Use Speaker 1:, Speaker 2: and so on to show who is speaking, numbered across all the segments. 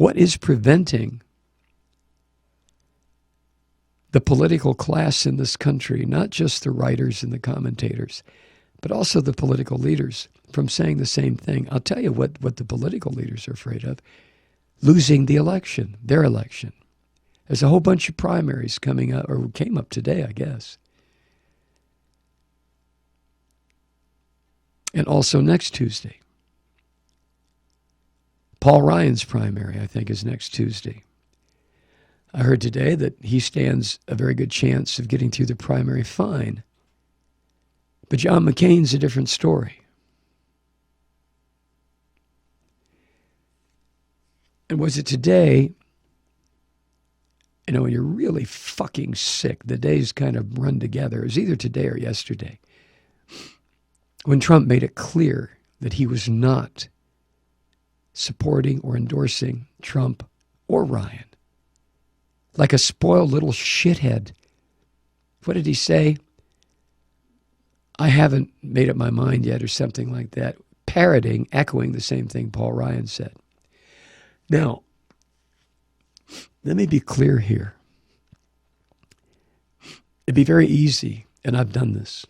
Speaker 1: What is preventing the political class in this country, not just the writers and the commentators, but also the political leaders, from saying the same thing? I'll tell you what the political leaders are afraid of: losing the election, their election. There's a whole bunch of primaries coming up, or came up today, I guess. And also next Tuesday. Paul Ryan's primary, I think, is next Tuesday. I heard today that he stands a very good chance of getting through the primary fine. But John McCain's a different story. And was it today, when you're really fucking sick, the days kind of run together. It was either today or yesterday, when Trump made it clear that he was not supporting or endorsing Trump or Ryan. Like a spoiled little shithead. What did he say? I haven't made up my mind yet, or something like that. Parroting, echoing the same thing Paul Ryan said. Now, let me be clear here. It'd be very easy, and I've done this,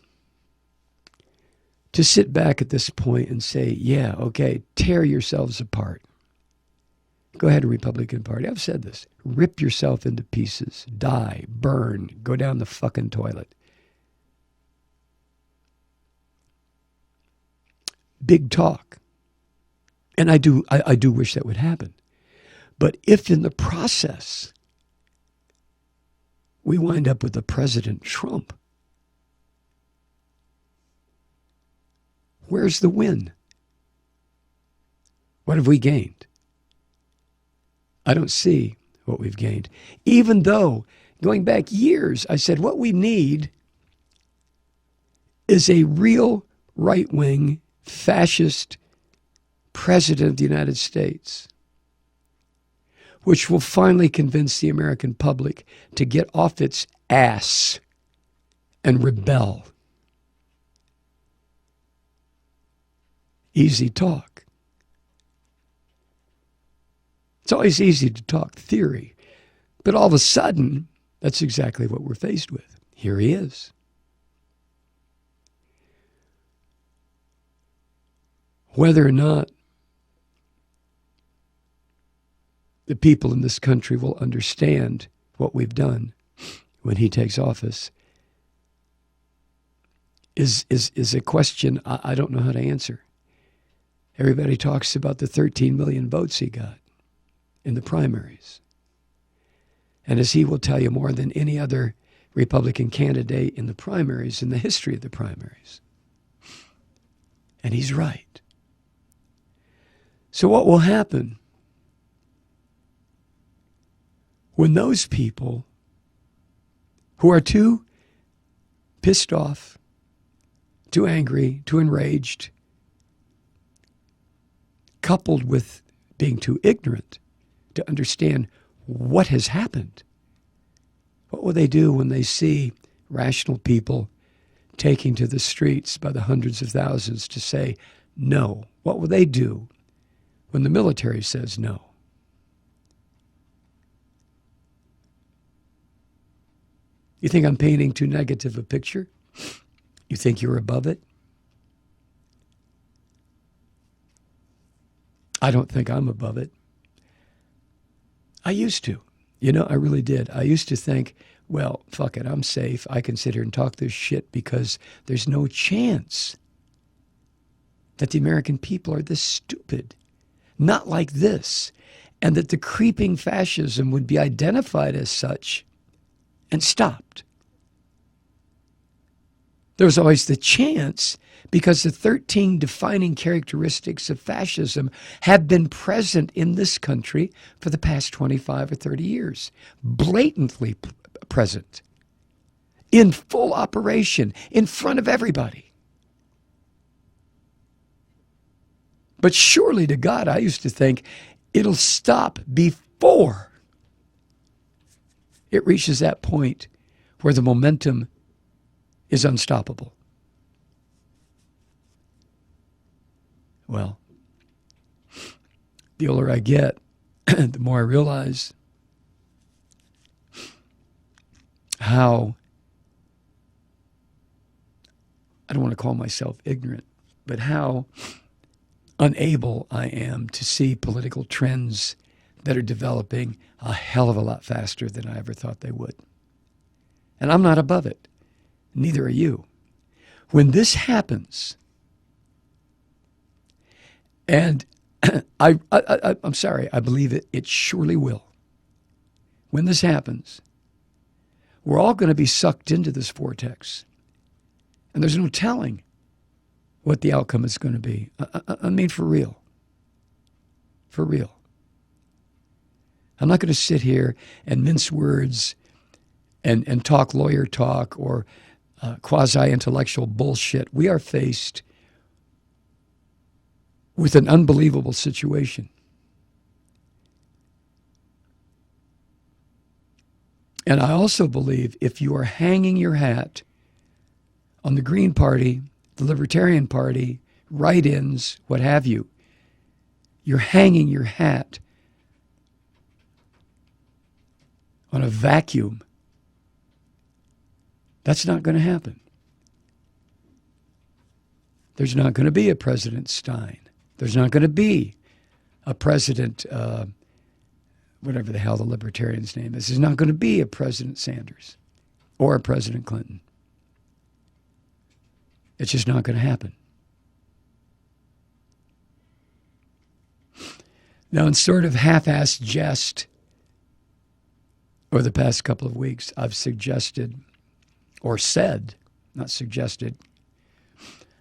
Speaker 1: to sit back at this point and say, yeah, okay, tear yourselves apart. Go ahead, Republican Party. I've said this. Rip yourself into pieces. Die. Burn. Go down the fucking toilet. Big talk. And I do wish that would happen. But if in the process we wind up with a President Trump, where's the win? What have we gained? I don't see what we've gained. Even though, going back years, I said what we need is a real right-wing fascist president of the United States, which will finally convince the American public to get off its ass and rebel. Easy talk. It's always easy to talk theory, but all of a sudden, that's exactly what we're faced with. Here he is. Whether or not the people in this country will understand what we've done when he takes office is a question I don't know how to answer. Everybody talks about the 13 million votes he got in the primaries. And as he will tell you, more than any other Republican candidate in the primaries, in the history of the primaries. And he's right. So what will happen when those people who are too pissed off, too angry, too enraged, coupled with being too ignorant to understand what has happened, what will they do when they see rational people taking to the streets by the hundreds of thousands to say no? What will they do when the military says no? You think I'm painting too negative a picture? You think you're above it? I don't think I'm above it. I used to. I really did. I used to think, well, fuck it, I'm safe. I can sit here and talk this shit because there's no chance that the American people are this stupid. Not like this. And that the creeping fascism would be identified as such and stopped. There was always the chance, because the 13 defining characteristics of fascism have been present in this country for the past 25 or 30 years. Blatantly present. In full operation, in front of everybody. But surely to God, I used to think it'll stop before it reaches that point where the momentum is unstoppable. Well, the older I get, the more I realize how, I don't want to call myself ignorant, but how unable I am to see political trends that are developing a hell of a lot faster than I ever thought they would. And I'm not above it. Neither are you. When this happens, and I'm sorry, I believe it surely will. When this happens, we're all going to be sucked into this vortex. And there's no telling what the outcome is going to be. I mean, for real. For real. I'm not going to sit here and mince words and talk lawyer talk or quasi-intellectual bullshit. We are faced with an unbelievable situation. And I also believe if you are hanging your hat on the Green Party, the Libertarian Party, write-ins, what have you, you're hanging your hat on a vacuum. That's not going to happen. There's not going to be a President Stein. There's not going to be a President, whatever the hell the Libertarian's name is. There's not going to be a President Sanders or a President Clinton. It's just not going to happen. Now, in sort of half-assed jest, over the past couple of weeks, I've suggested, or said, not suggested,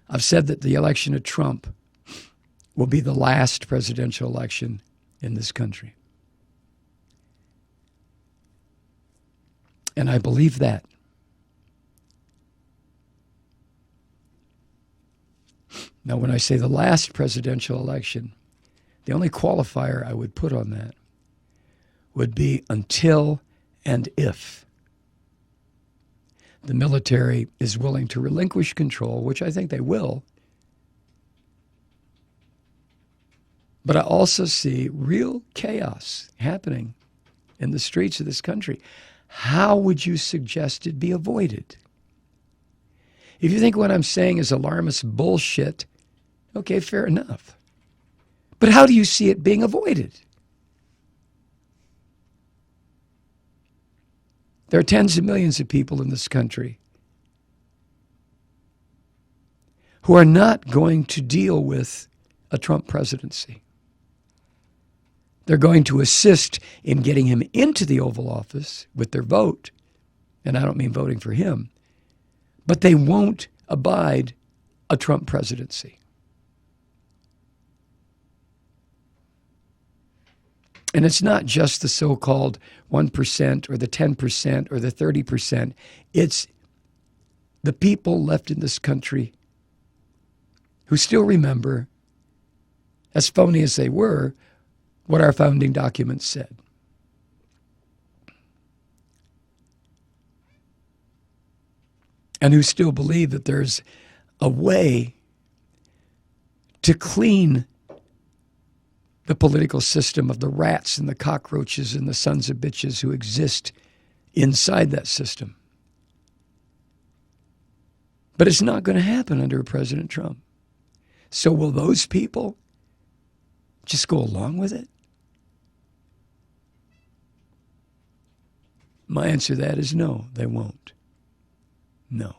Speaker 1: I've said that the election of Trump will be the last presidential election in this country. And I believe that. Now, when I say the last presidential election, the only qualifier I would put on that would be until and if the military is willing to relinquish control, which I think they will. But I also see real chaos happening in the streets of this country. How would you suggest it be avoided? If you think what I'm saying is alarmist bullshit, okay, fair enough. But how do you see it being avoided? There are tens of millions of people in this country who are not going to deal with a Trump presidency. They're going to assist in getting him into the Oval Office with their vote, and I don't mean voting for him, but they won't abide a Trump presidency. And it's not just the so-called 1% or the 10% or the 30%. It's the people left in this country who still remember, as phony as they were, what our founding documents said. And who still believe that there's a way to clean the political system of the rats and the cockroaches and the sons of bitches who exist inside that system. But it's not going to happen under President Trump. So will those people just go along with it? My answer to that is no, they won't. No.